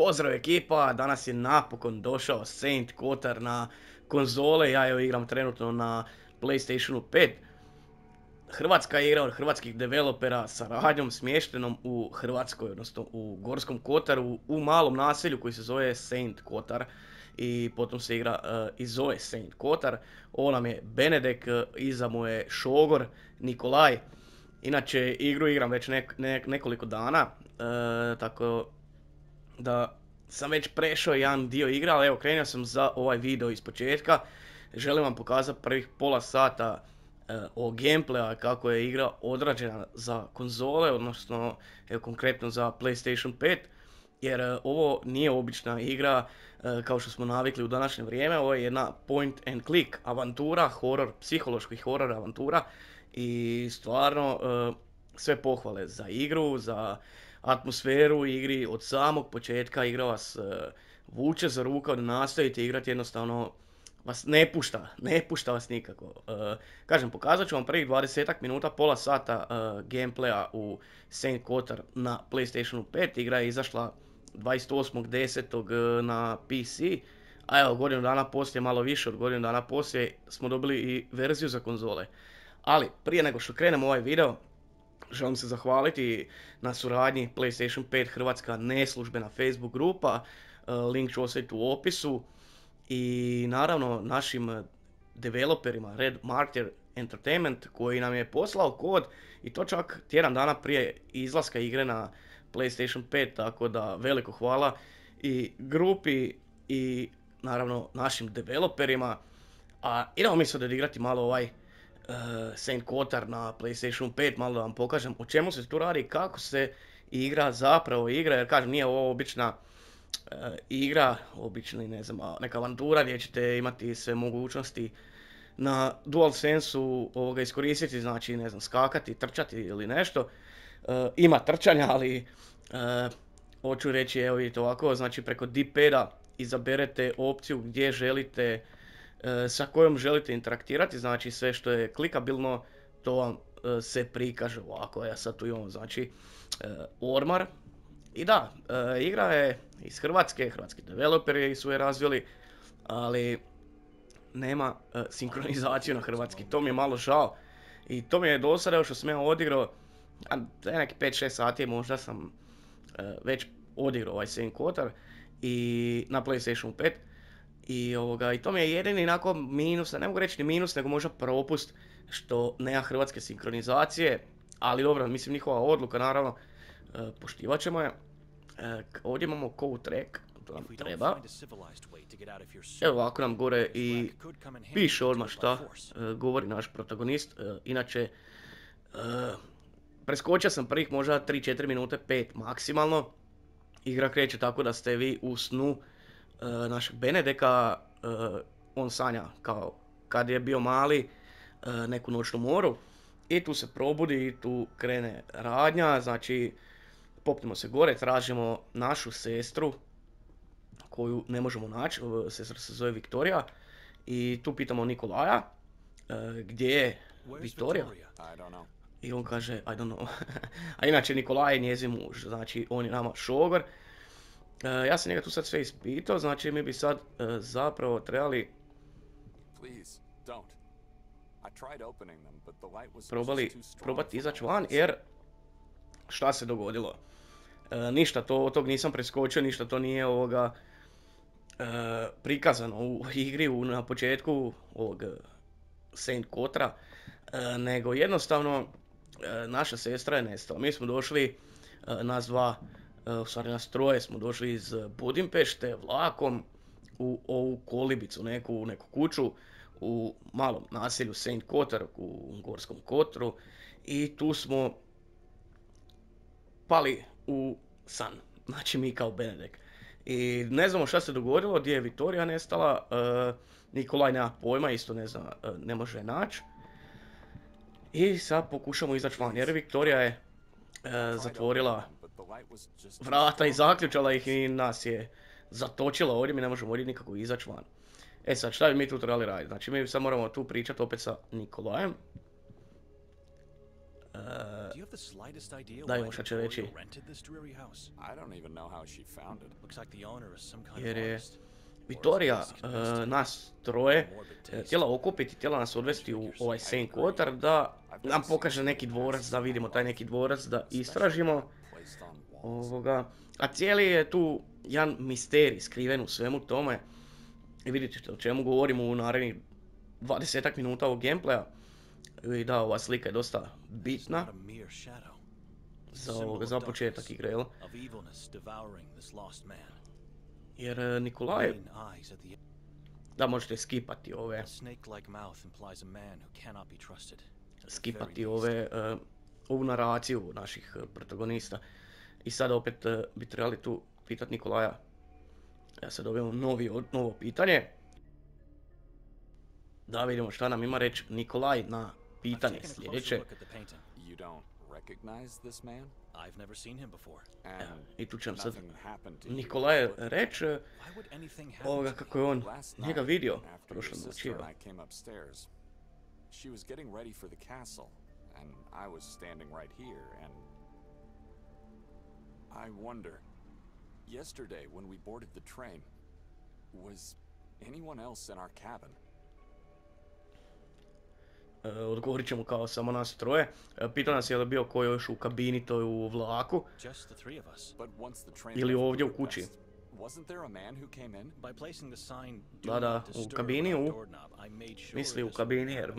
Pozdrav ekipa, danas je napokon došao Saint Kotar na konzole, ja evo igram trenutno na PlayStationu 5. Hrvatska igra od hrvatskih developera sa radnjom smještenom u Hrvatskoj, odnosno u Gorskom Kotaru, u malom naselju koji se zove Saint Kotar. I potom se igra i zove Saint Kotar. Ovo nam je Benedek, iza mu je šogor Nikolaj. Inače igru igram već nekoliko dana, tako da sam već prešao jedan dio igre, ali evo krenuo sam za ovaj video iz početka. Želim vam pokazati prvih pola sata o gameplaya, kako je igra odrađena za konzole, odnosno evo, konkretno za PlayStation 5. Jer ovo nije obična igra kao što smo navikli u današnje vrijeme, ovo je jedna point and click avantura, horor, psihološki horor avantura. I stvarno sve pohvale za igru, za atmosferu u igri, od samog početka igra vas vuče za rukav da nastavite igrati, jednostavno vas ne pušta vas nikako. Kažem, pokazat ću vam prvih 20 minuta, pola sata gameplaya u Saint Kotar na PlayStationu 5. Igra je izašla 28.10. na PC, a evo godinu dana poslije, malo više od godinu dana poslije, smo dobili i verziju za konzole. Ali prije nego što krenemo ovaj video, želim se zahvaliti na suradnji PlayStation 5 Hrvatska neslužbena Facebook grupa, link ću ostaviti u opisu, i naravno našim developerima Red Martyr Entertainment koji nam je poslao kod, i to čak tjedan dana prije izlaska igre na PlayStation 5, tako da veliko hvala i grupi i naravno našim developerima. A idemo mi sad odigrati malo ovaj Saint Kotar na PlayStation 5, malo da vam pokažem o čemu se tu radi, kako se igra zapravo igra, jer kažem, nije ovo obična igra, obična, ne znam, neka avantura gdje ćete imati sve mogućnosti na DualSense-u ovoga iskoristiti, znači, ne znam, skakati, trčati ili nešto. Ima trčanja, ali hoću reći, evo vidite ovako, znači preko D-pada izaberete opciju gdje želite, sa kojom želite interaktirati, znači sve što je klikabilno, to vam se prikaže ovako. Ja sad tu imam, znači, ormar. I da, igra je iz Hrvatske, hrvatski developeri su je razvili, ali nema sinkronizaciju na hrvatski, to mi je malo žao. I to mi je do sada što sam ja odigrao, neki 5-6 sati možda sam već odigrao ovaj Saint Kotar i na PlayStation 5. I to mi je jedini onako minus, ne mogu reći ni minus, nego možda propust što nema hrvatske sinkronizacije, ali dobro, mislim njihova odluka, naravno, poštivat ćemo je. Ovdje imamo code track, to nam treba. Evo ovako nam gore i piše odmah šta govori naš protagonist. Inače, preskočio sam prvih možda 3-4 minute, 5 maksimalno. Igra kreće tako da ste vi u snu našeg Benedeka. On sanja kao kad je bio mali neku noćnu moru. I tu se probudi i tu krene radnja, znači popnemo se gore, tražimo našu sestru koju ne možemo naći, sestra se zove Viktorija, i tu pitamo Nikolaja gdje je Viktorija, i on kaže I don't know. A inače Nikolaj je njezin muž, znači on je nama šogor. Ja sam njega tu sad sve ispitao, znači mi bi sad zapravo trebali probati izaći van, jer šta se dogodilo? Ništa od tog nisam preskočio, ništa to nije prikazano u igri na početku ovog Saint Kotara, nego jednostavno naša sestra je nestala. Mi smo došli, nas dva, u stvari nas troje smo došli iz Budimpešte vlakom u ovu kolibicu, neku kuću u malom naselju Saint Kotar u Gorskom Kotaru, i tu smo pali u san, znači mi kao Benedek. I ne znamo šta se dogodilo, gdje je Viktorija nestala, Nikolaj nema pojma, isto ne zna, ne može naći. I sad pokušamo izaći van, jer Viktorija je zatvorila vrata i zaključala ih i nas je zatočila ovdje, mi ne možemo ovdje nikako izaći van. E sad, šta bi mi tu trebali raditi? Znači mi sad moramo tu pričati opet sa Nikolajem. have the slightest idea Da why imamo šta će reći. Victoria rented this dreary house? I don't even know how she found it. Looks like the owner is some kind Jer of je artist. Victoria nas troje htjela okupiti, htjela nas odvesti u ovaj Saint Kotar da nam pokaže neki dvorac, da vidimo taj neki dvorac, da istražimo ovoga. A cijeli je tu jedan misterij skriven u svemu tome. I vidjet ćete o čemu govorimo u narednih 20 minuta ovog gameplaya. I da, ova slika je dosta bitna za početak igre, jel? Jer Nikolaj... Da, možete skipati ove... Skipati ovu naraciju naših protagonista. I sad opet bi trebali tu pitati Nikolaja. Ja sad dobijem novo pitanje. Da vidimo šta nam ima reći Nikolaj na pitanje sljedeće. I tu će nam sad Nikolaj reći ovoga kako je on njega vidio prošle noći. She was getting ready for the castle, and I was standing right here, and I wonder, yesterday when we boarded the train, was anyone else in our cabin? Odgovorit ćemo kao samo nas troje. Pitao nas je li bio ko još u kabini, to je u vlaku. Ili ovdje u kući. Da, u kabini, misli u kabini jer...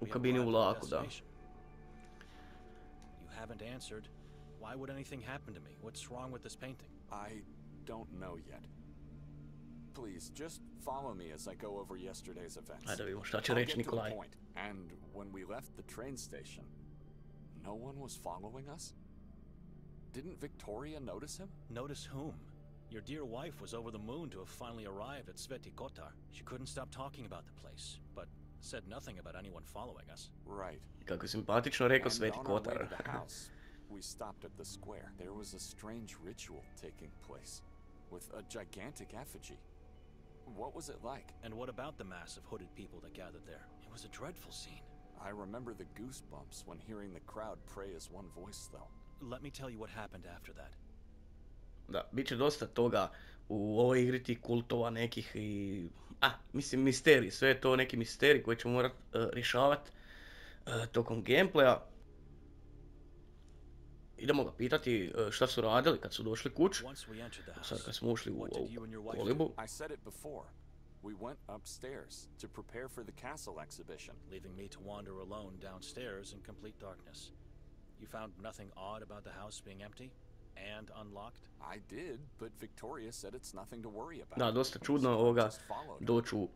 U kabini u vlaku, da. Why would anything happen to me? What's wrong with this painting? I don't know yet. Please, just follow me as I go over yesterday's events. Ajde vidimo šta će reći Nikolaj. And when we left the train station, no one was following us? Didn't Victoria notice him? Notice whom? Your dear wife was over the moon to have finally arrived at SVETI KOTAR. She couldn't stop talking about the place, but said nothing about anyone following us. Right. Kako je simpatično rekao SVETI KOTAR. We stopped at the square. There was a strange ritual taking place with a gigantic effigy. What was it like? And what about the mass of hooded people that gathered there? It was a dreadful scene. I remember the goosebumps when hearing the crowd pray as one voice, though. Let me tell you what happened after that. Da, bit će dosta toga u ovoj igri, ti kultova nekih i... mislim misterij, sve je to neki misterij koji ćemo morat rješavati tokom gameplaya. Idemo ga pitati šta su radili kad su došli kući. Sad kad smo ušli u ovu kolibu. We went upstairs to prepare for the castle exhibition, leaving me to wander alone downstairs in complete darkness. You found nothing odd about the house being empty and unlocked? I did, but Victoria said it's nothing to worry about. Da, dosta čudno ovoga doći u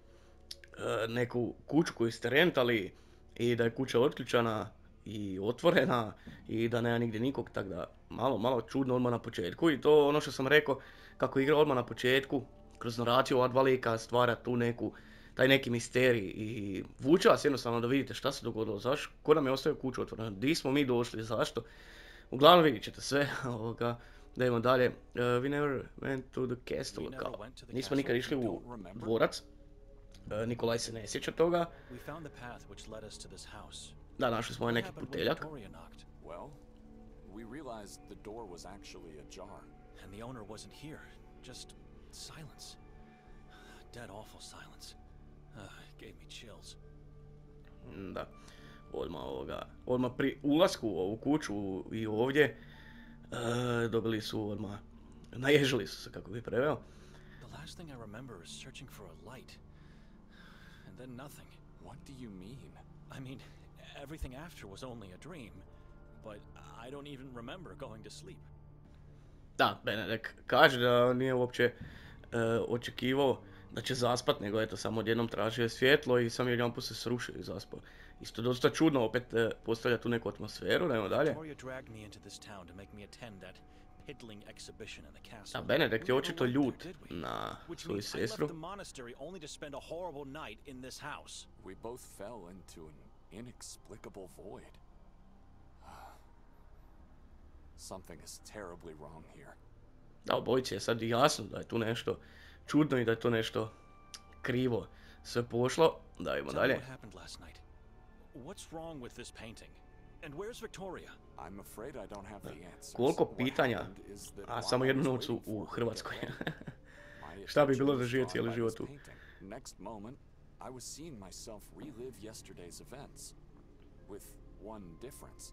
neku kuću koju ste rentali i da je kuća otključana i otvorena i da nema nigdje nikog, tako da malo čudno odmah na početku. I to ono što sam rekao, kako igra odmah na početku, kroz naraciju ova dva lika stvara tu taj neki misterij i vuče vas jednostavno da vidite šta se dogodilo, zašto, ko nam je ostavio kuću otvorena, di smo mi došli, zašto. Uglavnom vidjet ćete sve, da idemo dalje. We never went to the castle, kao, nismo nikad išli u dvorac. Nikolaj se ne sjeća toga. Da, našli smo neki puteljak. Well, we realized the door was actually ajar. And the owner wasn't here, just silence. Dead awful silence. It gave me chills. Da, odmah pri ulasku u ovu kuću i ovdje dobili su odmah, naježili su se, kako bi preveo. The last thing I remember is searching for a light. And then nothing. What do you mean? I mean, everything after was only a dream, but I don't even remember going to sleep. Da, Benedek kaže da nije uopće očekivao da će zaspat, nego eto samo odjednom tražio svjetlo i sam jedanput se srušio i zaspao. Isto dosta čudno, opet postavlja tu neku atmosferu, idemo dalje. A Benedikt je očito ljut na svoju sestru. We both fell into an inexplicable void. Something is terribly wrong here. Da, obojici je sad jasno da je tu nešto čudno i da je to nešto krivo sve pošlo. Da, idemo dalje. What's wrong with this painting? And where's Victoria? I'm afraid I don't have the answers. Koliko What pitanja, happened is that a while samo I jednu was noć waiting u for her to Hrvatskoj. get ready, my Šta bi bilo attention da was žive drawn cijeli by život this tu? painting. Next moment, I was seeing myself relive yesterday's events, with one difference.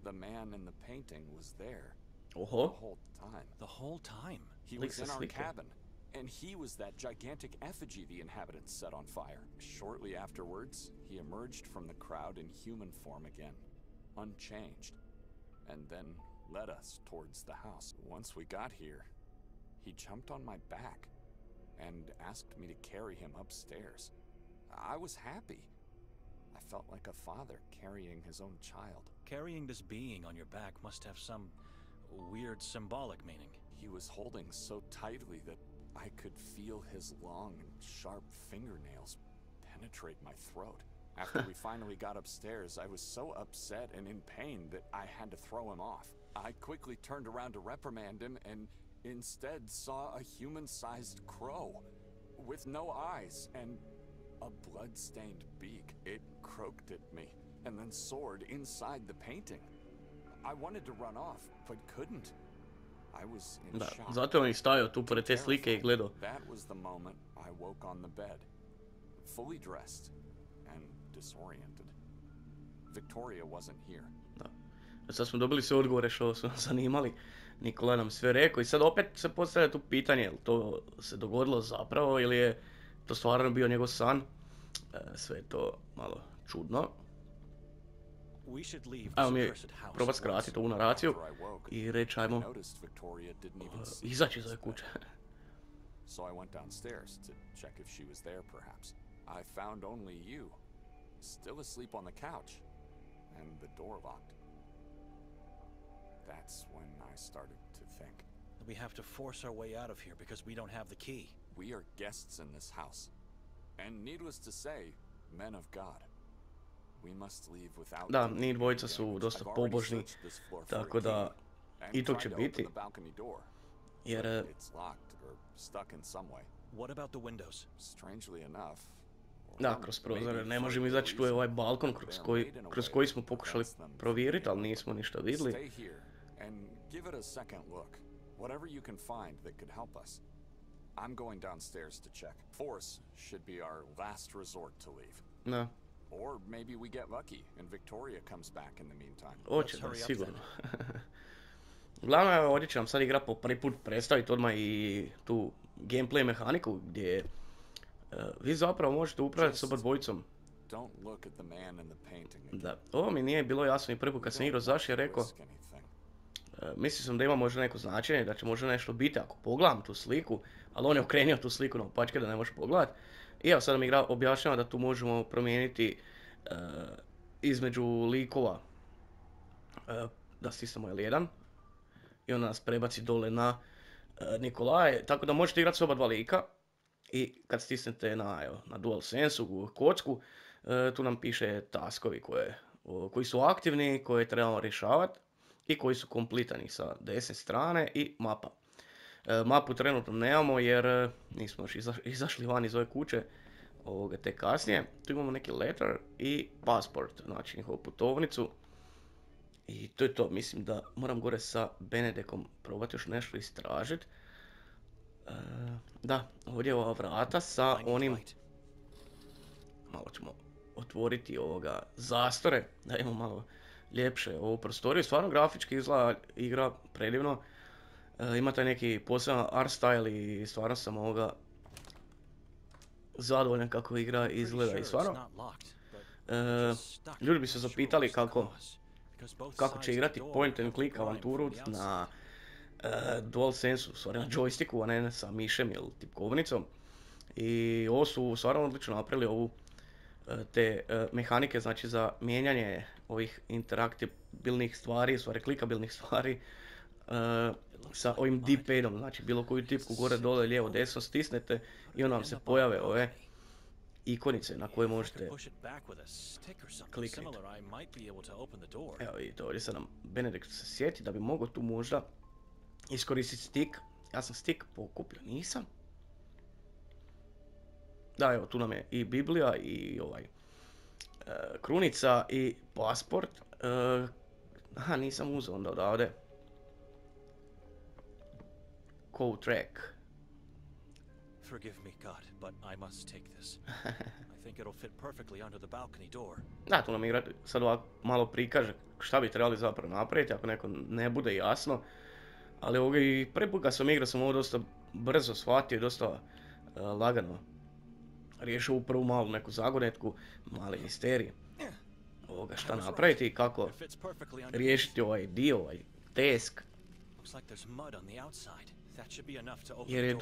The man in the painting was there the Oho, whole time. The whole time. He Likes was in to our sleep there. cabin, and he was that gigantic effigy the inhabitants set on fire. Shortly afterwards, he emerged from the crowd in human form again, unchanged, and then led us towards the house. Once we got here, he jumped on my back and asked me to carry him upstairs. I was happy. I felt like a father carrying his own child. Carrying this being on your back must have some weird symbolic meaning. He was holding so tightly that I could feel his long and sharp fingernails penetrate my throat. After we finally got upstairs, I was so upset and in pain that I had to throw him off. I quickly turned around to reprimand him and instead saw a human-sized crow with no eyes and a blood-stained beak. It croaked at me and then soared inside the painting. I wanted to run off, but couldn't. I was in da, shock. zato on je stajao tu pored te slike i gledao. That was the moment I woke on the bed, fully dressed and disoriented. Victoria wasn't here. Da. Sad smo dobili sve odgovore što su nas zanimali. Nikola nam sve rekao i sad opet se postavlja tu pitanje, je li to se dogodilo zapravo ili je to stvarno bio njegov san. Sve je to malo čudno. We should leave this Ajmo mi accursed house probat at once. skratiti ovu naraciju After I woke, i reći I ajmo noticed Victoria didn't even sleep izaći in iz ove this kuće. bed. So I went downstairs to check if she was there perhaps. I found only you, still asleep on the couch, and the door locked. That's when I started to think. We have to force our way out of here because we don't have the key. We are guests in this house. And needless to say, men of God. We must leave without Da, doing njih any dvojica su damage. dosta I've already pobožni, searched this floor for a tako da key and i to će tried to open biti. the balcony door, Jer but it's locked or stuck in some way. What about the windows? Strangely enough. da, or kroz maybe prozore ne for možemo a izaći, tu je reason, ovaj balkon kroz koji smo pokušali provjeriti, ali nismo ništa vidjeli. Stay here and give it a second look. Whatever you can find that could help us. I'm going downstairs to check. Force should be our last resort to leave. Da, Or maybe we get lucky and Victoria comes back in the meantime. hoće Let's da, hurry up sigurno. Uglavnom, evo, ovdje će nam sad igra po prvi put predstaviti odmah i tu gameplay mehaniku gdje vi zapravo možete upravljati s oba dvojicom. Don't look at the man in the painting again. Da, ovo mi nije bilo jasno i prvi put kad sam igrao zašto je rekao, Risk anything. mislio sam da ima možda neko značenje, da će možda nešto biti ako pogledam tu sliku, ali on je okrenio tu sliku na opačke da ne možeš pogledat. I evo sad nam igra objašnjava da tu možemo promijeniti između likova, da stisnemo L1 i onda nas prebaci dole na Nikolaje, tako da možete igrati s oba dva lika i kad stisnete na DualSense-u kocku, tu nam piše taskovi koji su aktivni, koje trebamo rješavati i koji su komplitani sa desne strane i mapa. Mapu trenutno nemamo jer nismo još izašli van iz ove kuće te kasnije. Tu imamo neki letter i passport, znači njihovu putovnicu. I to je to, mislim da moram gore sa Benedekom probati još nešto istražiti. Da, ovdje je ova vrata sa onim... Malo ćemo otvoriti ovoga zastore, da imamo malo ljepše ovu prostoriju. Stvarno grafički izgleda igra predivno. Ima taj neki poseban art style i stvarno sam ovoga zadovoljan kako igra izgleda i stvarno. Ljudi bi se zapitali kako će igrati point and click avanturu na DualSense-u, stvari na joysticku, a ne sa mišem ili tipkovnicom. I ovo su stvarno odlično napravili te mehanike, znači za mijenjanje ovih interaktibilnih stvari, stvari klikabilnih stvari sa ovim D-padom, znači bilo koju tipku gore, dole, lijevo, desno stisnete i onda vam se pojave ove ikonice na koje možete kliknuti. Evo vidite, ovdje sad nam Benedikt se sjeti da bi mogao tu možda iskoristiti stick. Ja sam stick pokupio, nisam. Da, evo tu nam je i Biblija i krunica i pasport. Aha, nisam uzeo onda odavde. Co-track. Forgive me, God, but I must take this. I think it'll fit perfectly under the balcony door. Da, tu nam igra sad ovako malo prikaže šta bi trebali zapravo napraviti ako neko ne bude jasno. Ali ovoga i prvi put kad sam igrao sam ovo dosta brzo shvatio i dosta lagano riješio u prvu malu neku zagonetku, mali misterij. Ovoga šta napraviti i kako riješiti ovaj dio, ovaj task. Jer je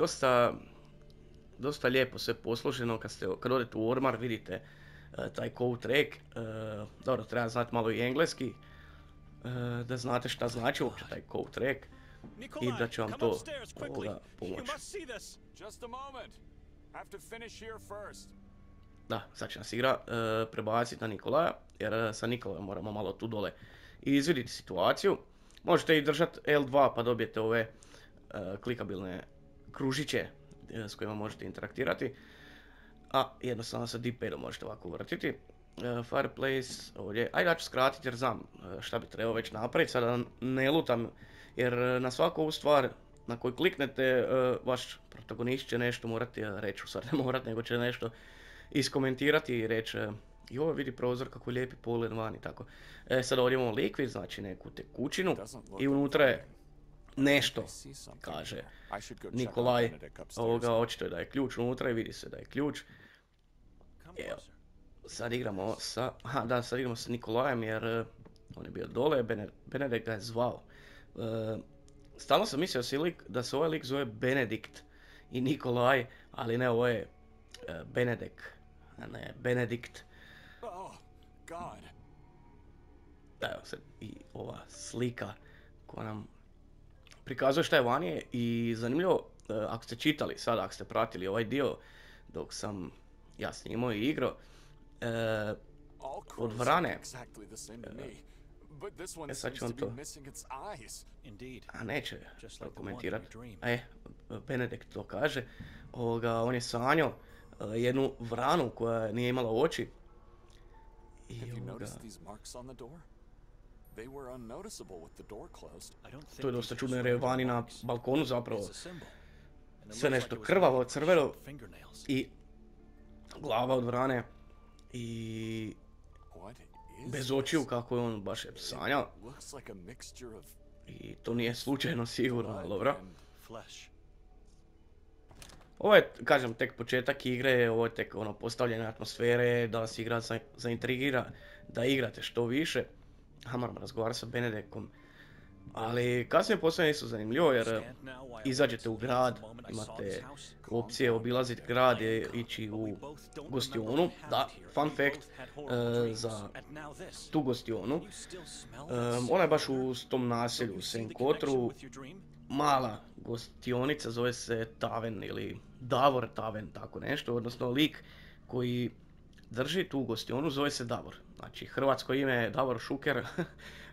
dosta lijepo sve posloženo kad odete u ormar vidite taj co-track. Dobro, treba znati malo i engleski da znate šta znači uopće taj co-track i da će vam to pomoći. Da, sad će nas igra prebaciti na Nikolaja, jer sa Nikolajom moramo malo tu dole izvidjeti situaciju. Možete i držati L2 pa dobijete ove klikabilne kružiće s kojima možete interaktirati. A jednostavno sa D-padom možete ovako vrtiti. Fireplace, ovdje, ajde ja ću skratiti jer znam šta bi trebao već napraviti, sada ne lutam jer na svaku ovu stvar na koju kliknete vaš protagonist će nešto morati reći, u stvari ne morati nego će nešto iskomentirati i reći joj vidi prozor kako lijepi pogled van i tako. Sad ovdje imamo likvid, znači neku tekućinu i unutra je nešto, kaže Nikolaj, ovoga očito je da je ključ unutra i vidi se da je ključ. Evo, sad igramo sa, sad igramo sa Nikolajem jer on je bio dole, Benedikt ga je zvao. Stalno sam mislio da se ovaj lik zove Benedikt i Nikolaj, ali ne, ovo je Benedikt, a ne Benedikt. Evo sad i ova slika koja nam prikazuje šta je vanije i zanimljivo, ako ste čitali sad, ako ste pratili ovaj dio dok sam ja snimao i igrao, od vrane, sad ću vam to, a neće komentirati, Benedikt to kaže, on je sanjao jednu vranu koja nije imala oči i to je dosta čudno jer je vani na balkonu zapravo sve nešto krvavo, crveno i glava od vrane i bez očiju kako je on baš je sanjao. I to nije slučajno sigurno, ali dobro. Ovo je, kažem, tek početak igre, ovo je tek postavljanje atmosfere, da vas igra zaintrigira, da igrate što više. Moram razgovarati sa Benediktom. Ali kasnije postavljanje su zanimljivo jer izađete u grad, imate opcije obilaziti grad i ići u gostionu. Da, fun fact za tu gostionu. Ona je baš u tom naselju u Saint Kotaru. Mala gostionica, zove se Taven ili Davor Taven, tako nešto. Odnosno lik koji drži tu gostionu zove se Davor. Znači hrvatsko ime je Davor Šuker,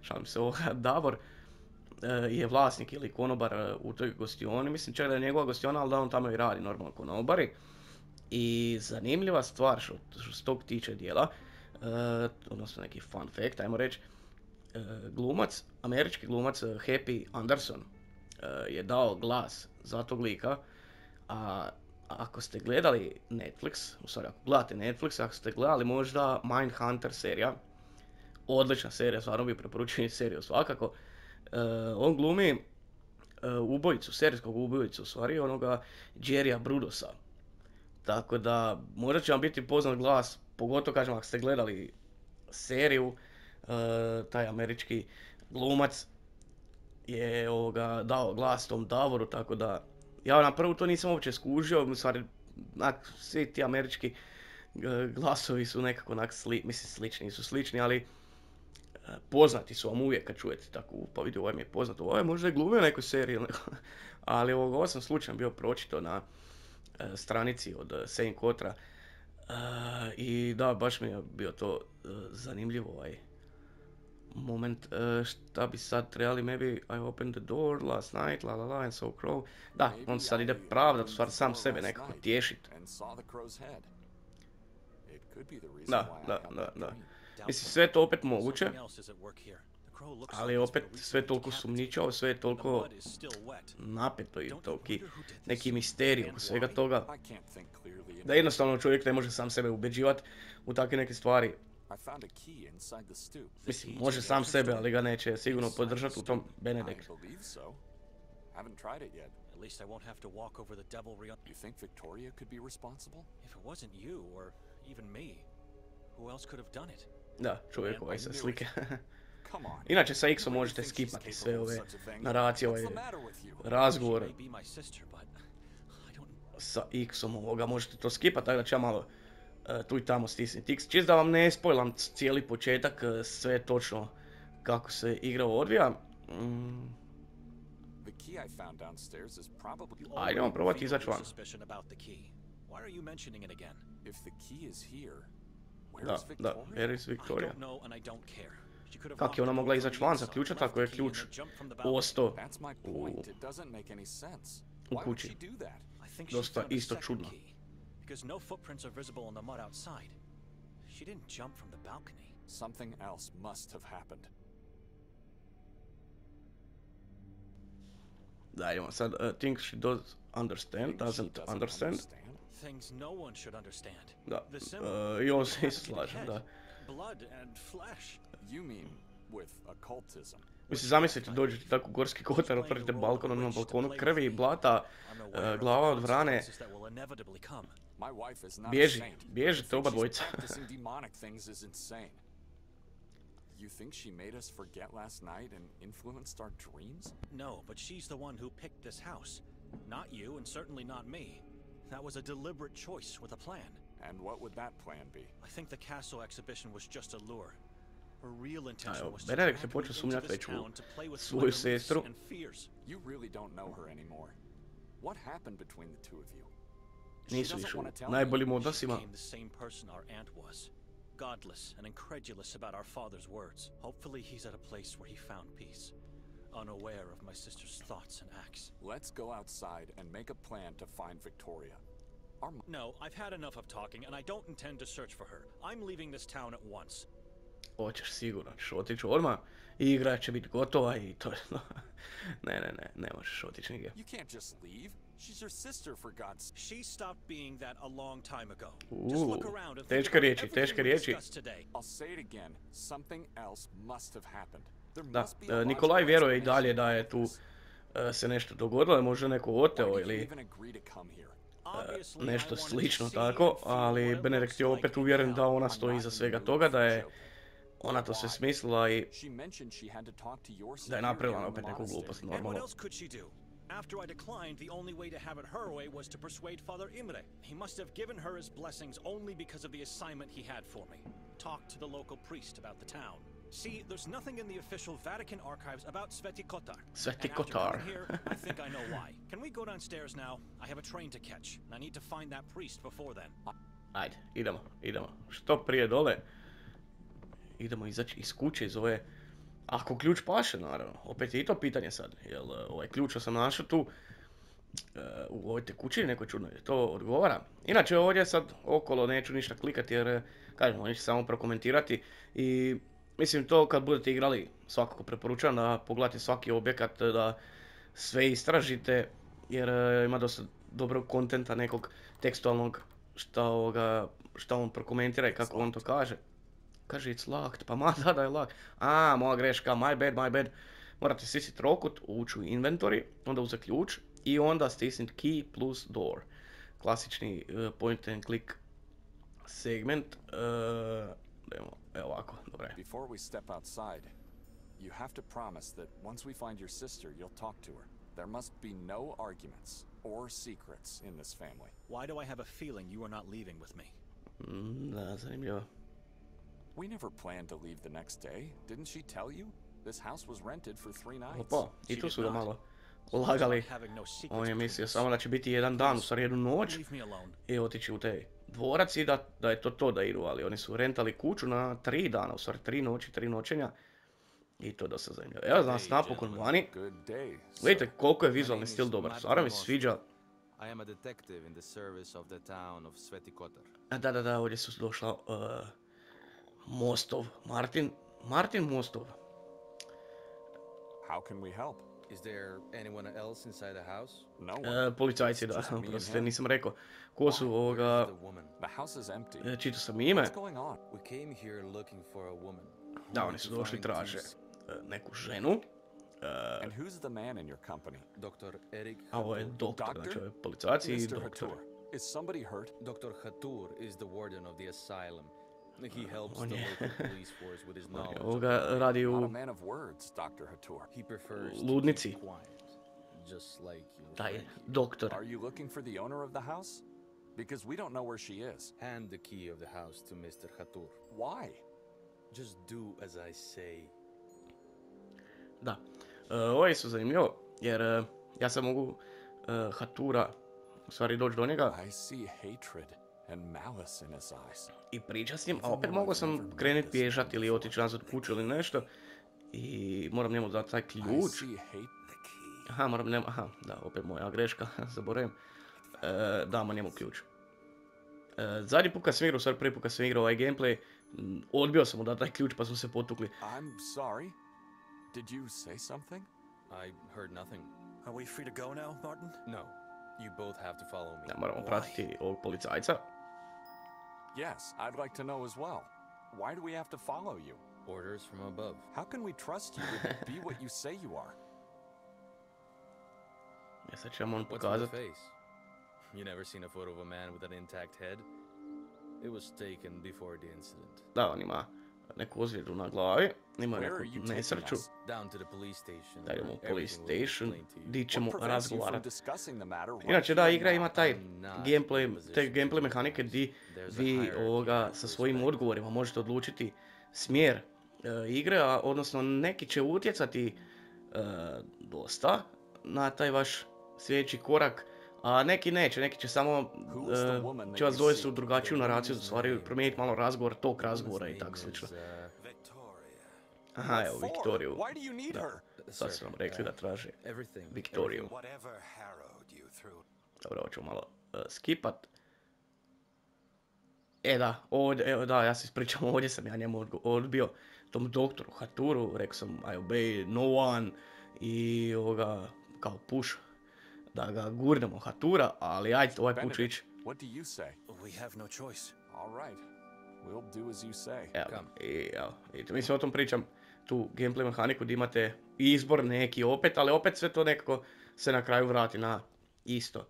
šalim se ovoga, Davor je vlasnik ili konobar u toj gostioni, mislim čak da je njegova gostiona, ali da on tamo i radi normalno konobari. I zanimljiva stvar što se tog tiče dijela, odnosno neki fun fact, ajmo reći, glumac, američki glumac Happy Anderson je dao glas za tog lika, a ako ste gledali Netflix, u stvari ako gledate Netflix, ako ste gledali možda Mindhunter serija, odlična serija, stvarno bi preporučio seriju svakako, on glumi ubojicu, serijskog ubojicu, u stvari onoga Jerrya Brudosa. Tako da možda će vam biti poznat glas, pogotovo kažem ako ste gledali seriju, taj američki glumac je dao glas tom Davoru, tako da ja na prvu to nisam uopće skužio, u stvari svi ti američki glasovi su nekako slični, nisu slični, ali poznati su vam uvijek kad čujete takvu, pa vidi ovaj mi je poznat, ovaj možda je glumio nekoj seriji, ali ovo sam slučajno bio pročito na stranici od Saint Kotara i da, baš mi je bio to zanimljivo ovaj moment, šta bi sad trebali, maybe I opened the door last night, la la la, and so crow. Da, on sad ide pravdat, u stvari sam sebe nekako tješit. Could be the reason Da, why I da, had da, that da. dream. Mislim, sve je to opet moguće, Something else is at work here. The crow looks ali like it's opet been sve je toliko recently sumnjičavo, sve je decapitated. The toliko mud is still wet. napeto i Don't you toliki wonder who did this? neki misterij oko And svega why? toga, I can't think clearly. da jednostavno čovjek ne može sam sebe ubeđivati u takve neke stvari. I found a key inside the stoop. Mislim, može sam sebe, ali ga neće sigurno podržati u tom I Benedict. believe so. Haven't tried it yet. At least I won't have to walk over the devilry. You think Victoria could be responsible? If it wasn't you or even me, who else could have done it? Da, čovjek ovaj sa slike. Come on. Inače sa You X-om really možete think she's skipati sve capable of ove such a thing? naracije, What's ovaj the matter with you? razgovor She may be my sister, but I don't. sa X-om ovoga, možete to skipati, tako da ću ja malo tu i tamo stisniti X. Čisto da vam ne spojlam cijeli početak, sve točno kako se igra odvija. The key I found downstairs is probably. You Ajdemo already probati feel izaći your van. suspicion about the key. Why are you mentioning it again? If the key is here, where Da, is da, Victoria? where is I Victoria? don't know and I don't care. She could have Kako je ona locked the mogla door izaći from van the za inside, ključa, left tako the je key ključ and then jumped from the balcony. ostao That's my u point. It doesn't make any sense. u Why would kući. she do that? I think she Dosta found a isto second čudno. key. Because no footprints are visible on the mud outside. She didn't jump from the balcony. Something else must have happened. Da, idemo sad, think she does understand, Think she doesn't understand. Things no one should understand. Da, The symbol i on you se have isto to be slaže, head, da. blood and flesh. You mean with occultism? Mislim, zamislite, dođete tako u Gorski Kotar, otvorite balkon, na balkonu krvi i blata, glava od vrane, My wife is not a bježi, saint. bježite To oba think she's dvojica. practicing demonic things is insane. You think she made us forget last night and influenced our dreams? No, but she's the one who picked this house. Not you, and certainly not me. That was a deliberate choice with a plan. And what would that plan be? I think the castle exhibition was just a lure. Her real intention Evo, was to Benedikt se drag me počeo into sumnjati this već u town to play with svoju my beliefs sestru. and fears. You really don't know her anymore. What happened between the two of you? She Nisu doesn't više wanna u tell me. najboljim She odnosima. became the same person our aunt was. Godless and incredulous about our father's words. Hopefully he's at a place where he found peace. Unaware of my sister's thoughts and acts. Let's go outside and make a plan to find Victoria. No, I've had enough of talking and I don't intend to search for her. I'm leaving this town at once. Hoćeš sigurno, ćeš otići odmah i igra će biti gotova i to je to. Ne možeš otići nigdje. You can't just leave. She's your sister, for God's. She stopped being that a long time ago. Just look around and think Teške about riječi, everything teške we riječi. discussed today. I'll say it again. Something else must have happened. There Da, must be a Nikolaj logical vjeruje i dalje explanation da je for tu this. se nešto dogodilo, je možda neko Why oteo did you ili even agree to come here? Obviously, I nešto wanted to slično see tako, and feel ali what it Benedikt je looks opet like in uvjeren da hell. ona I'm stoji not iza in the svega mood toga, for da je joking. ona to sve Why? smislila i She mentioned she had to talk to your da je superior napravila in the opet neku monastery. glupost, And what normalno. else could she do? After I declined, the only way to have it her way was to persuade Father Imre. He must have given her his blessings only because of the assignment he had for me. Talk to the local priest about the town. See, there's nothing in the official Vatican archives about SVETI KOTAR. SVETI And after KOTAR. coming here, I think I know why. Can we go downstairs now? I have a train to catch. I need to find that priest before then. Ajde, idemo. Što prije dole. Idemo izaći iz kuće, iz ove... Ako ključ paše, naravno. Opet je i to pitanje sad. Jel ovaj ključ sam našao tu u ovoj tekućini nekoj čudnoj, to odgovara. Inače ovdje sad okolo neću ništa klikati jer, kažem, oni će samo prokomentirati. I mislim to kad budete igrali, svakako preporučujem da pogledate svaki objekat, da sve istražite. Jer ima dosta dobrog kontenta nekog tekstualnog šta on prokomentira i kako on to kaže. Kaže it's locked, pa da je locked. A, moja greška, my bad. Morate stisniti trokut, ući u inventory, onda uzeti ključ i onda stisniti key plus door. Klasični point and click segment. Evo ovako, dobro je. Before we step outside, you have to promise that once we find your sister, you'll talk to her. There must be no arguments or secrets in this family. Why do I have a feeling you are not leaving with me? Da, zanimljivo. We never planned to leave the next day. Didn't she tell you? This house was rented for 3 nights. Opa, i tu su ga malo lagali. On je mislio samo da će biti jedan dan, u stvari jednu noć. Leave me alone. I otići u taj dvorac i da je to da idu, ali oni su rentali kuću na 3 dana, u stvari 3 noći, 3 noćenja. I to je dosta zanimljivo. Evo nas napokon vani. Good day. Vidite koliko je vizualni stil dobar, stvarno mi se sviđa. I am a detective in the service of the town of SVETI KOTAR. Da, ovdje su došla Mostov, Martin Mostov. How can we help? Is there anyone else inside the house? No one. Policajci, da, Just me and oprostite, him. nisam rekao. Ko su Where ovoga, is the woman? The house is empty. čitao sam ime. What's going on? We came here looking for a woman. Da, oni su došli, traže neku ženu. And who's the man in your company? Dr. Erik A ovo je Hatur. doktor, Doctor? znači ovo je policajci i Mr. doktor. Hatur, is somebody hurt? Dr. Hatur is the warden of the asylum. He helps on the je- local police force with his knowledge. Ovoga radi Not a u man of words, Dr. Hatur. He prefers to ludnici. keep quiet, just like you. Taj doktor. Are you looking for the owner of the house? Because we don't know where she is. Hand the key of the house to Mr. Hatur. Why? Just do as I say. Da. Ovo je su zanimljivo, jer ja sad mogu Hatura, u stvari doći do njega I see hatred and malice in his eyes. i pričat s njim, a opet mogao sam krenut pješat ili otići nazad kuću ili nešto. I moram njemu dati taj I ključ. see hate. Aha, da, opet moja greška, zaboravim. Damo njemu ključ. Zadnji put kad sam igrao, sad prvi put kad sam igrao ovaj gameplay, odbio sam mu dati taj ključ pa smo se potukli. I'm sorry. Did you say something? I heard nothing. Are we free to go now, Martin? No, you both have to follow me. Da, moramo pratiti ovog policajca. Yes, I'd like to know as well. Why do we have to follow you? Orders from above. How can we trust you to be what you say you are? Ja sad ćemo on What's with pokazat. the face? You never seen a photo of a man with an intact head? It was taken before the incident. Da, on ima neku ozljedu na glavi, ima Where are neku you taking nesreću. us? Down to the police station. Da idemo u where police everything will be station, explained to you. di ćemo What prevents you from razgovarati. discussing the matter right Inače, da, here igra now? ima taj I'm not gameplay, in a te position gameplay to mehanike advise. di There's a vi hierarchy sa of svojim respect. odgovorima možete odlučiti smjer igre, a odnosno neki će utjecati dosta na taj vaš sljedeći korak, a neki neće, neki će samo će vas dovesti u drugačiju naraciju, u stvari promijeniti malo razgovor, tok razgovora i tako slično. Victoria. Aha, evo, For? Viktoriju. Why do you need Da. her? Sad su nam rekli da traže Everything. Viktoriju. Whatever harrowed you through. Dobro, ovo ću malo skipat. Da, ovdje, evo da, ja se ispričam, ovdje sam ja njemu odbio tom doktoru Haturu, rekao sam I obey no one i ovoga kao push da ga gurnemo Hatura, ali ajde, ovaj put ću ići. What do you say? We have no choice. All right. We'll do as you say. Evo, evo, vidite, mislim o tom pričam, tu gameplay mehaniku gdje imate izbor neki opet, ali opet sve to nekako se na kraju vrati na isto.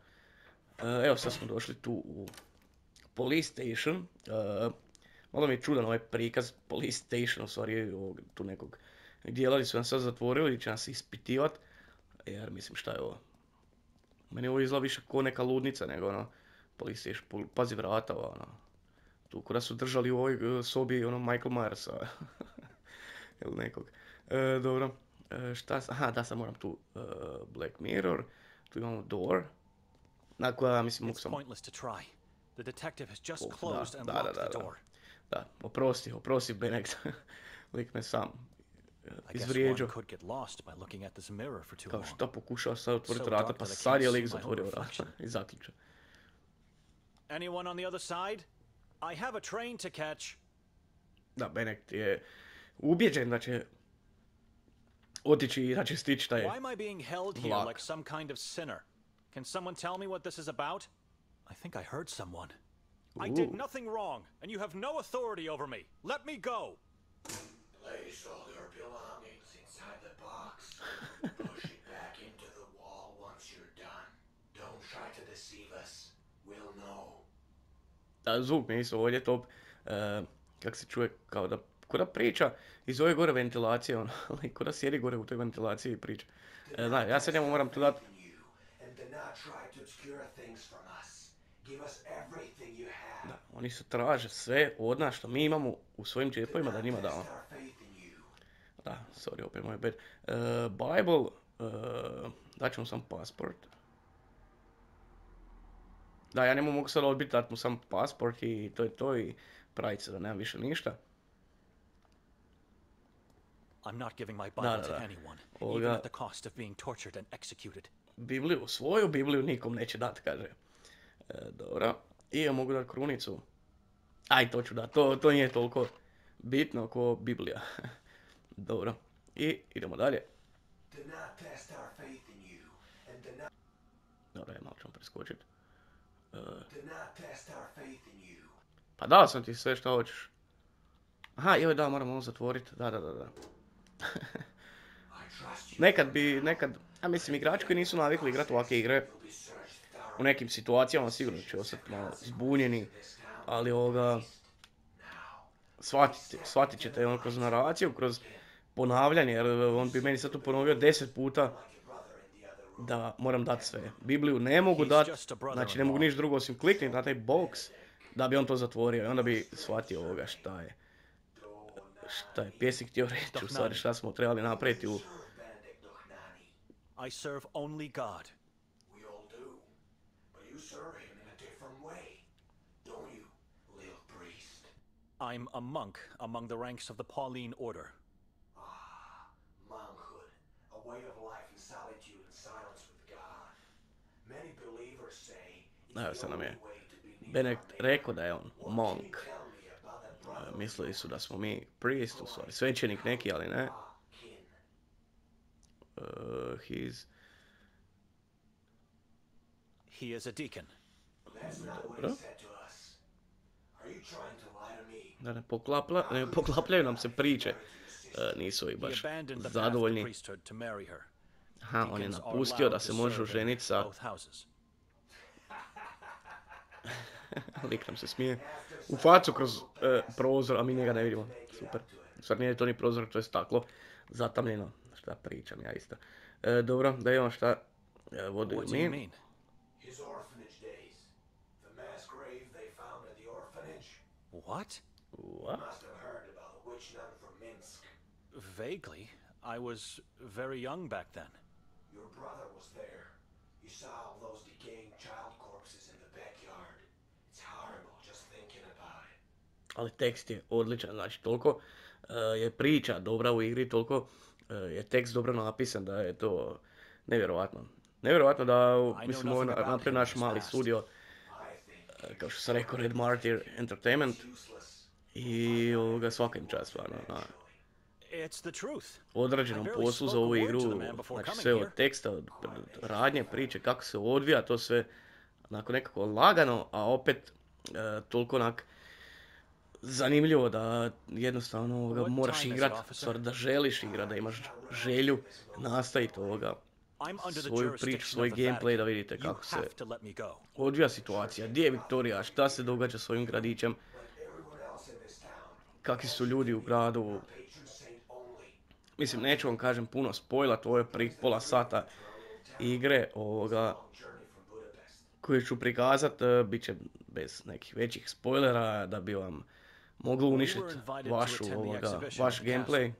Evo, sad smo došli tu u police station. Malo mi je čudan ovaj prikaz police station, u stvari tu nekog dijela su nas sad zatvorili i će nas ispitivat. Jer mislim šta je ovo. Meni ovo izgleda više ko neka ludnica nego ono police station, pazi vrata ono. Tu kada su držali u ovoj sobi ono Michael Myersa. Ili nekog. Dobro. Aha, da, sad moram tu Black Mirror. Tu imamo door. Na koja mislim mogu It's sam... pointless to try. The detective has just Da, closed and da, locked da, the da. door. Da, oprosti Benedict. Lik me sam I guess izvrijeđao. one could get lost by looking at this mirror for too Kao long. šta pokušao sad otvoriti So vrata, dark pa that I sad je can't lik see my own zatvorio vrata reflection. i zaključa. Anyone on the other side? I have a train to catch. Da, Benedict je ubijeđen da će otići i da će stići taj Why am I being held here vlak. like some kind of sinner? Can someone tell me what this is about? I think I heard someone. I did Ooh. nothing wrong, and you have no authority over me. Let me go. Place all your belongings inside the box. Push it back into the wall once you're done. Don't try to deceive us. We'll know. Da, zvuk mi je isto ovdje top. Kak se čuje kao da, ko da priča iz ove gore ventilacije, ono, ali ko da sjedi gore u toj ventilaciji i priča. Da, ja sad njemu moram tu dati. And do not try to obscure things from us. Give us everything you have. Da, oni se traže sve od nas što mi imamo u svojim džepovima da njima damo. Test our faith in you. Da, sorry, opet moj bad. Bible, daću mu sam pasport. Da, ja njemu mogu sad odbiti, dat mu sam pasport i to je to i pravit se da nemam više ništa. I'm not giving my Bible to da. anyone, Ovoga- even at the cost of being tortured and executed. Bibliju, svoju Bibliju nikom neće dati, kaže. Dobro. I ja mogu dati krunicu. Aj, to ću dati, to nije toliko bitno ko Biblija. Dobro. I idemo dalje. Dobro, malo ćemo preskočiti. Pa dao sam ti sve što hoćeš. Aha, joj da, moram ovo zatvoriti. Da. nekad, ja mislim, igrači koji nisu navikli igrati ovakve igre, u nekim situacijama sigurno će ostati malo zbunjeni, ali shvatit ćete on kroz naraciju, kroz ponavljanje, jer on bi meni sad tu ponovio 10 puta da moram dati sve. Bibliju ne mogu dati, znači ne mogu niš drugo osim kliknuti na taj box da bi on to zatvorio i onda bi shvatio šta je pjesnik htio reći, u stvari šta smo trebali napraviti u... I serve only God. We all do, but you serve him in a different way, don't you, little priest? I'm a monk among the ranks of the Pauline order. Monkhood, a way of life in solitude and silence with God. Many believers say it's the only way to be near Benek our rekao da je on monk. Tell me about that brother Mislili su da smo mi priest, u stvari svećenik neki, ali ne. kin. He is a deacon. That's not what he said to us. Are you trying to lie to me? Da ne poklapljaju nam se priče. Nisu i He baš abandoned the path of the zadovoljni. priesthood to marry her. Aha, on je Deacons are napustio da allowed se to može serve in oženiti sa... both houses. Lik nam se smije. U facu kroz prozor, a mi njega ne vidimo. Super. Sad nije to ni prozor, to je staklo. Zatamljeno. Šta pričam ja isto. Dobro, da imamo šta... What do What you do you mean? mean? His orphanage days. The mass grave they found at the orphanage. What? What? Must have heard about the witch nun from Minsk. Vaguely. I was very young back then. Your brother was there. You saw all those decaying child corpses in the backyard. It's horrible just thinking about it. Ali tekst je odličan, znači toliko je priča dobra u igri, toliko je tekst dobro napisan da je to nevjerovatno. Nevjerovatno da, mislim, ovo napravio naš mali studio, kao što sam rekao, Red Martyr Entertainment, i svaka im čast stvarno na It's the truth. odrađenom poslu za ovu igru, znači sve od teksta, od radnje, priče, kako se odvija, to sve onako nekako lagano, a opet toliko onak zanimljivo da jednostavno moraš igrati, stvar da želiš igrati, da imaš želju nastaviti svoju priču, svoj gameplay, da vidite kako se odvija situacija, gdje je Viktorija, šta se događa s ovim gradićem, kakvi su ljudi u gradu. Mislim, neću vam kažem puno spojlat, ovo je prvih pola sata igre koje ću prikazat, bit će bez nekih većih spoilera da bi vam moglo uništiti vaš gameplay,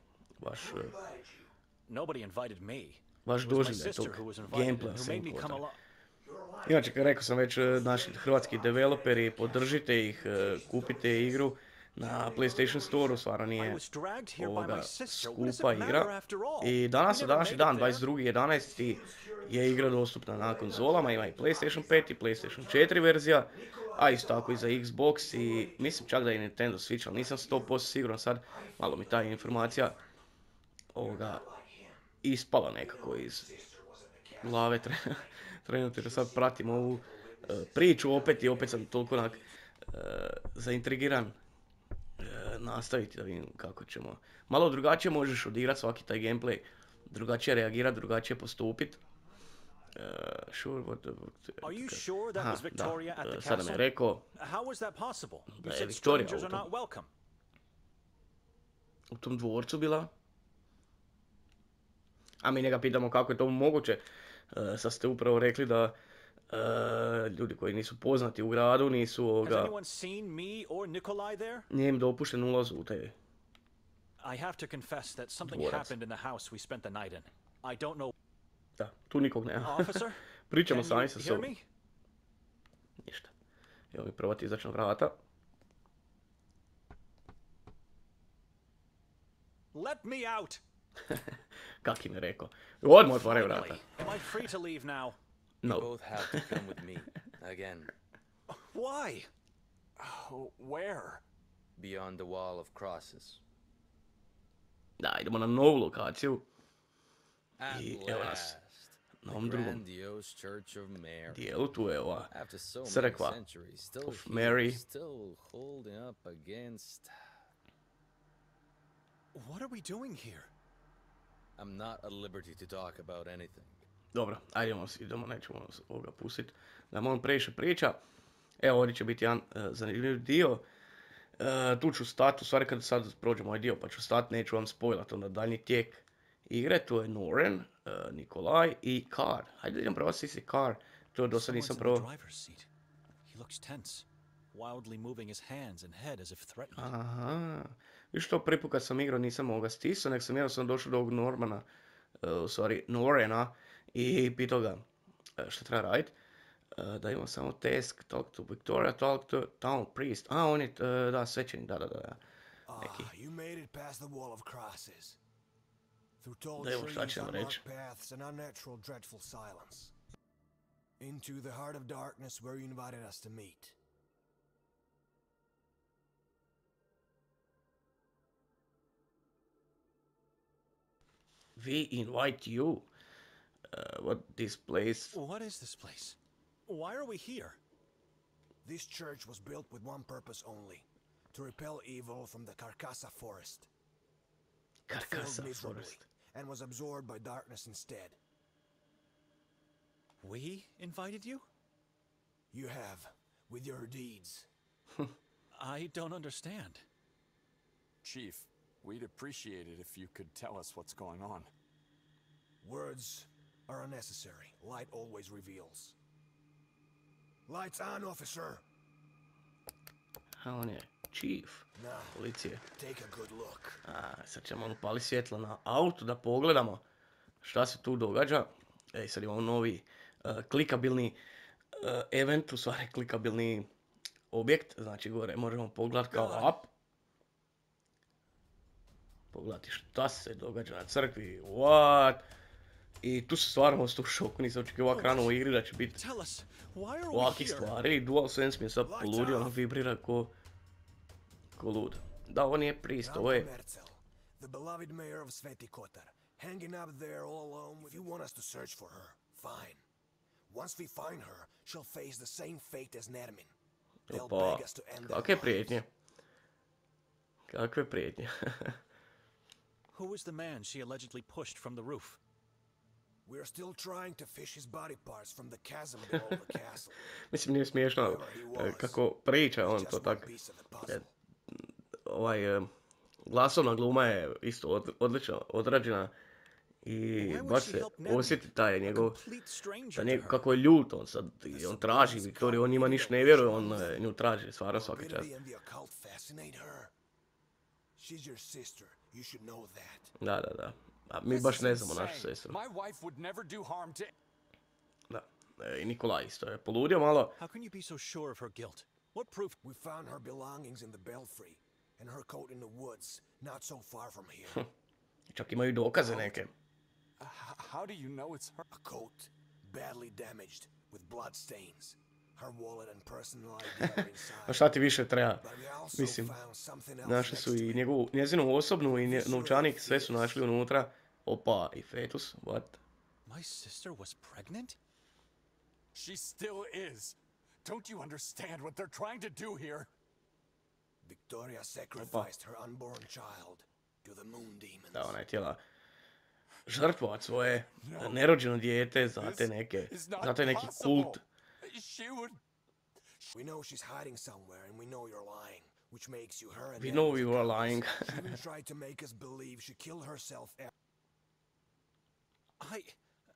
vaš doživljaj tog gameplaya Saint Kotar. Inače, kako rekao sam već, naši hrvatski developeri, podržite ih, kupite igru na PlayStation Store-u, stvarno nije skupa igra. I danas je današnji dan, 22.11. je igra dostupna na konzolama, ima i PlayStation 5 i PlayStation 4 verzija, a isto tako i za Xbox i mislim čak da je Nintendo Switch, ali nisam 100% siguran sad, malo mi ta informacija ispala nekako iz glave trenutno, jer sad pratim ovu priču opet i opet sam toliko zaintrigiran nastaviti da vidim kako ćemo. Malo drugačije možeš odigrati svaki taj gameplay, drugačije reagirati, drugačije postupiti. Sada me rekao da je Viktorija u tom dvorcu bila. A mi njega pitamo kako je to moguće. Sad ste upravo rekli da ljudi koji nisu poznati u gradu nisu nije im dopušten ulaz u te dvorac. Da, tu nikog nema. Pričamo sami sa sobom. Ništa. Evo mi probati izaći na vrata. Let me out. Kak im je rekao. Odmah otvaraju vrata. Finally, am I free to leave now? You No. both have to come with me. Again. Why? Oh, where? Beyond the wall of crosses. Da, idemo na novu lokaciju. At I evo nas last. na The ovom drugom grandiose Church of Mary. dijelu. Tu je ova After so many crkva centuries, still of here, Mary. still holding up against. What are we doing here? I'm not at liberty to talk about anything. Dobro, idemo, nećemo ovoga pustiti. Da vam previše priča. Evo, ovdje će biti jedan zanimljiv dio. Tu ću stati, u stvari kad sad prođemo ovaj dio, pa ću stati, neću vam spojlat onda daljnji tijek igre. Tu je Noren, Nikolaj i Kar. Hajde idem prvo si Kar. To do sad Someone's nisam in prvo. the driver's seat. He looks tense, wildly moving his hands and head as if threatened. Aha. Viš to prvi put kad sam igrao nisam ovoga stisao, nek sam jednostavno došao do ovog Normana, u stvari Norena, i pitao ga šta treba raditi. Da imamo samo task, talk to Victoria, talk to town priest. A, on je, da, svećenik, da. Neki. You made it past the wall of crosses. Through tall Da, evo šta trees, će nam reći. unmarked paths, and unnatural, dreadful silence. Into the heart of darkness where you invited us to meet. We invite you. What this place? What is this place? Why are we here? This church was built with one purpose only: to repel evil from the Carcassa forest. It failed Carcassa miserably, forest. and was absorbed by darkness instead. We invited you? You have, with your deeds. I don't understand. Chief, we'd appreciate it if you could tell us what's going on. Words are unnecessary. Light always reveals. Lights on, officer. A on je chief Now, policije. take a good look. Sad ćemo upaliti svjetlo na auto da pogledamo šta se tu događa. Sad imamo novi klikabilni event, u stvari klikabilni objekt. Znači gore možemo pogledati kao app. Pogledati šta se događa na crkvi. What? I tu se stvarno u šoku, nisam očekivao ovak rano u igri da će biti Tell us, why are we ovakvih here? stvari. DualSense mi je sad poludio, ono vibrira ko lud. Da, ovo nije priest, ovo je... Merzel, the beloved mayor of SVETI KOTAR, hanging up there all alone. If you want us to search for her, fine. Once we find her, she'll face the same fate as Nermin. They'll Opa, beg us to end their kakve lives. prijetnje. Kakve prijetnje. Who was the man she allegedly pushed from the roof? We're still trying to fish his body parts from the chasm below the castle. Mislim, nije smiješno kako priča on to Just tak. one piece of the puzzle. Glasovna gluma je isto odlično odrađena i Why would baš she se help Nermin? osjeti taj A njegov, complete stranger da to her. kako je ljut on sad, i on traži Viktoriju, on njima ništa ne vjeruje, on nju traži, stvarno svaka čast. Morbidity and the occult fascinate her. She's your sister. You should know that. Da. A mi This baš is ne znamo našu insane. sestru. My wife would never do harm to... Da. I Nikolaj isto je poludio malo. How can you be so sure of her guilt? What proof? We found her belongings in the belfry, and her coat in the woods, not so far from here. Čak imaju dokaze neke. How do you know it's her? A coat, badly damaged, with blood stains. Her wallet and personal ID are A inside. šta ti više treba? But we also Mislim, found something else našli next su to i it. njezinu osobnu i novčanik, sve su našli unutra. Opa, i fetus, what? My sister was pregnant? She still is. Don't you understand what they're trying to do here? Victoria sacrificed her unborn child to the moon demons. Da, ona je htjela žrtvovat svoje nerođeno dijete za te neke, It's not za taj neki possible. kult. She would... We know she's hiding somewhere, and we know you're lying, which makes you her and We them know as you are accomplice. lying. She even tried to make us believe she killed herself.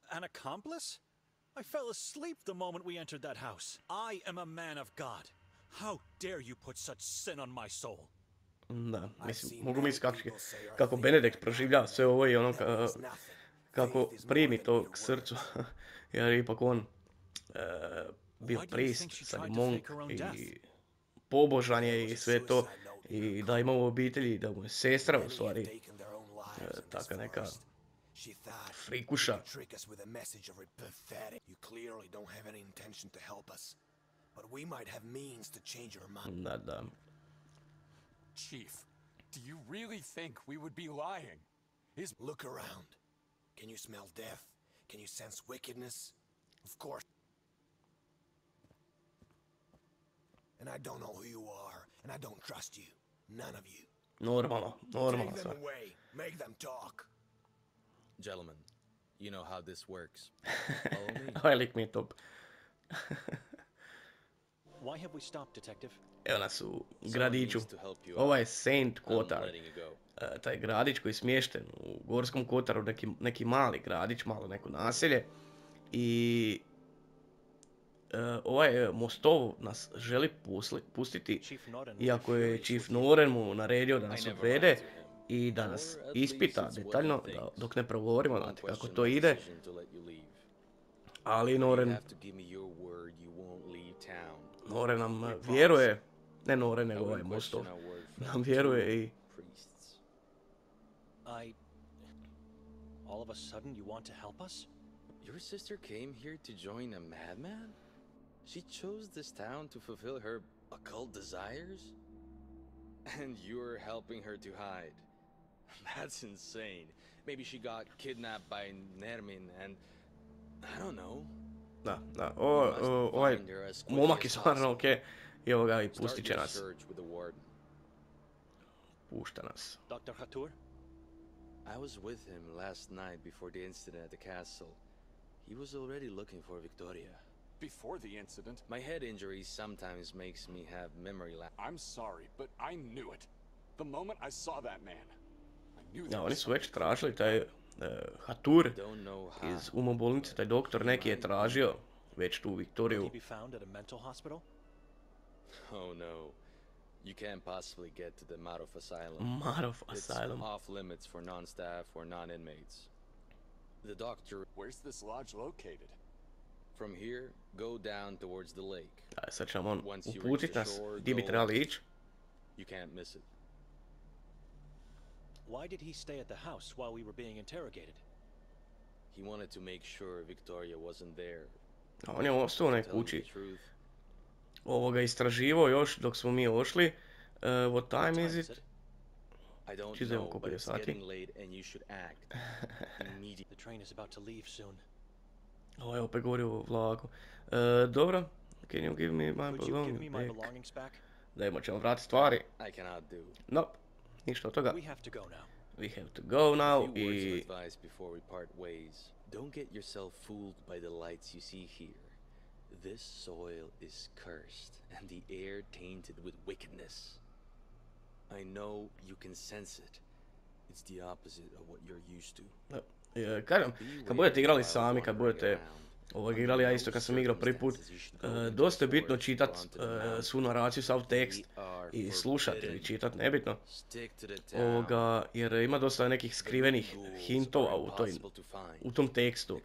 An accomplice? I fell asleep the moment we entered that house. I am a man of God. How dare you put such sin on my soul? Da, mislim, mogu misliti kako Benedikt proživlja sve ovo i ono kako primi to k srcu. Jer ipak on bio priest, sad je monk i pobožan je i sve to. I da ima u obitelji, da mu je sestra u stvari taka neka She thought Frikuša. you could trick us with a message of pathetic. You clearly don't have any intention to help us, but we might have means to change your mind. Da. Chief, do you really think we would be lying? Look around. Can you smell death? Can you sense wickedness? Of course. And I don't know who you are, and I don't trust you. None of you. Normalno Take sve. them away. Make them talk. Gentlemen, you know how this works. Follow me. Ovaj lik mi je top. Why have we stopped, Detective? Evo nas u Someone gradiću. needs to help you Ovo out. je Saint I'm Kotar. letting you go. Taj gradić koji je smješten u Gorskom Kotaru, neki mali gradić, malo neko naselje. I ovaj Mostov nas želi pustiti, Chief Norton iako je furious Chief with you. Noren mu naredio da nas I never odvede lied to him. i da nas Or at ispita least it's what he detaljno, thinks. dok ne progovorimo, Won't znate kako question to my ide. decision to let you leave. Ali You Noren have to give me your word you won't leave town. nam vjeruje, ne Noren I nego ovaj wouldn't Mostov, question our word from nam vjeruje i Priests. All of a sudden you want to help us? Your sister came here to join a madman? She chose this town to fulfill her occult desires? And you're helping her to hide. That's insane. Maybe she got kidnapped by Nermin and... I don't know. da, You must ovaj find her as quickly momak je as stvarno possible. okej. I evo ga i Start pustit će your nas. search with the warden. Pušta nas. Dr. Hatur? I was with him last night before the incident at the castle. He was already looking for Victoria. Before the incident, My head injury sometimes makes me have memory lapse. I'm sorry, but I knew it. The moment I saw that man, I knew Ja, there oni was su već something. tražili taj Hatur Don't know how. iz umobolnice, taj doktor neki je tražio već tu Will Viktoriju. he be found at a mental hospital? Oh no. You can't possibly get to the Marov Asylum. Marov It's Asylum. off limits for non-staff or non-inmates. The doctor, Where's this lodge located? from here, go down towards the lake. Aj, sad će on Once you reach uputit the nas shore, gdje bi go- trebali ići. You can't miss it. Why did he stay at the house while we were being interrogated? He wanted to make sure Victoria wasn't there. A on je ostao u nekoj Tell you kući. the truth. Ovoga istraživao još dok smo mi ošli. What time What is time it? I don't Čisto know, koliko but je it's sati. getting late and you should act immediately. The train is about to leave soon. Ovo je opet govorio o vlaku. Dobro. Can you give me my Could you give me belongings my back? belongings back? Dajmo ćemo vratiti stvari. I cannot do. Nope. Ništa od toga. We have to go now. We have to go A now few words i... of advice before we part ways. Don't get yourself fooled by the lights you see here. This soil is cursed and the air tainted with wickedness. I know you can sense it. It's the opposite of what you're used to. Kažem, kad budete igrali sami, kad budete igrali, ja isto kad sam igrao prvi put, dosta je bitno čitat svu naraciju, sav tekst i slušat ili čitat, nebitno. Jer ima dosta nekih skrivenih hintova u tom tekstu.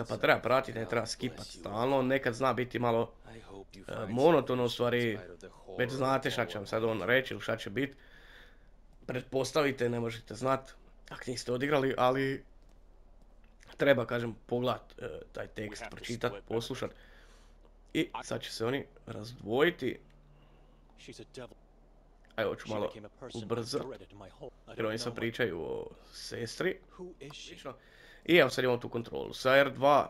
Pa treba pratiti, ne treba skipat stalno, nekad zna biti malo monotono, u stvari već znate šta će vam sad on reći ili šta će biti. Pretpostavite, ne možete znat ako niste odigrali, ali treba, kažem, pogledat taj tekst, pročitat, poslušat. I sad će se oni razdvojiti. She's a devil. Ajde, hoću She malo became a person who ubrzat, threaded my whole. I jer oni don't sad know pričaju o sestri. who is she? I evo sad imamo tu kontrolu. Sa R2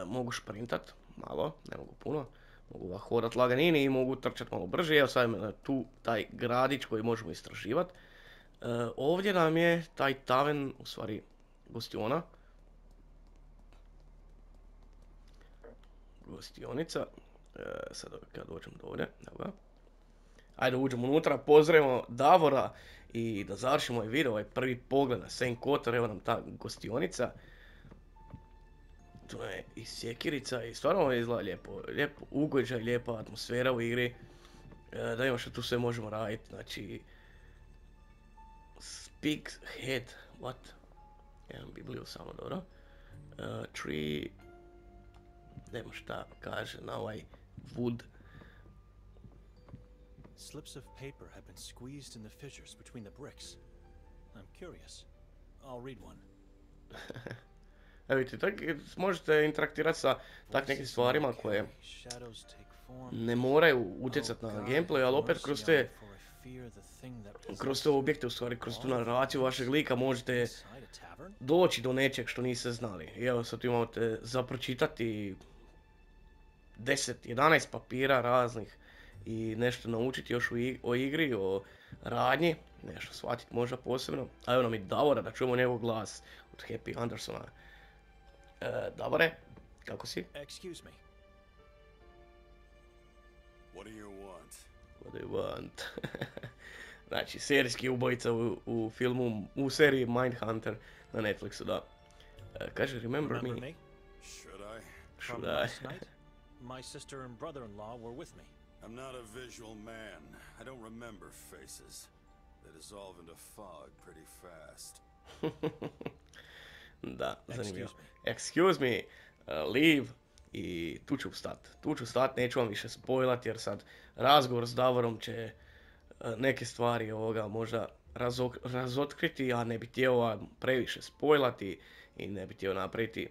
mogu šprintat malo, ne mogu puno. Mogu hodat laganini i mogu trčat malo brže. Evo sad imamo tu taj gradić koji možemo istraživat. Ovdje nam je taj taven, u stvari gostiona. Gostionica. Sad kad dođem do ovdje, evo ga. Ajde uđemo unutra, pozdravimo Davora i da završimo ovaj video, ovaj prvi pogled na Saint Kotar, evo nam ta gostionica. Tu je i sjekirica i stvarno izgleda lijepo, lijepo ugođaj, lijepa atmosfera u igri. Da imamo što tu sve možemo raditi, znači... Speaks head, what? Imam Bibliju samo, dobro. Tree... Nemo šta kaže na ovaj wood. Slips of paper have been squeezed in the fissures between the bricks. I'm curious. I'll read one. Evo vidite, možete interaktirati sa tak nekim stvarima koje Shadows take form. ne moraju utjecati na gameplay, ali opet kroz te objekte, u stvari, kroz tu naraciju vašeg lika možete doći do nečeg što niste znali. I evo sad tu imate za pročitati 10-11 papira raznih i nešto naučiti još o igri, o radnji, nešto shvatiti možda posebno. A evo nam i Davora da čujemo njegov glas od Happy Andersona. Davore, kako si? Excuse me. What do you want? What do you want? Znači, serijski ubojica u filmu, u seriji Mindhunter na Netflixu, da. Kaže, remember me? Should I? Should From I? last night, my sister and brother-in-law were with me. I'm not a visual man. I don't remember faces. They dissolve into fog pretty fast. Da, zanimljivo. Excuse me, leave. I tu ću stat, neću vam više spojlati jer sad razgovor s Davorom će neke stvari ovoga možda razotkriti, a ne bi htio previše spojlati i ne bi htio napraviti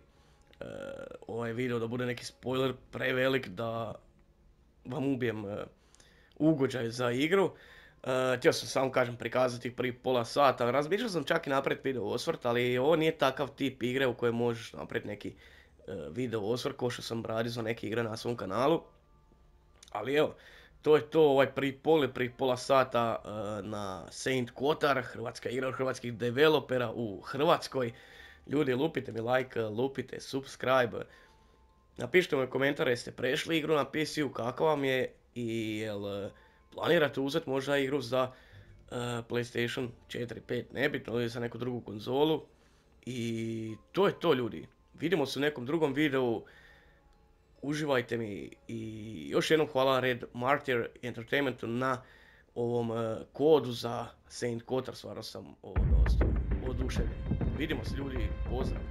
ovaj video da bude neki spoiler prevelik da vam ubijem ugođaj za igru. Htio sam samo prikazati prvi pola sata, razmišljao sam čak i napraviti video osvrt, ali ovo nije takav tip igre u kojem možeš napraviti neki video osvrt kao što sam radio za neke igre na svom kanalu. Ali evo, to je to, ovaj prvi pola sata na Saint Kotar, hrvatska igra od hrvatskih developera u Hrvatskoj. Ljudi, lupite mi like, lupite subscribe, napišite mi komentare jeste prešli igru na PC-u, kako vam je i jel planirate uzeti možda igru za PlayStation 4, 5, nebitno, ili za neku drugu konzolu. I to je to, ljudi. Vidimo se u nekom drugom videu. Uživajte mi i još jednom hvala Red Martyr Entertainmentu na ovom kodu za Saint Kotar. Stvarno sam oduševljen. Vidimo se, ljudi, pozdrav.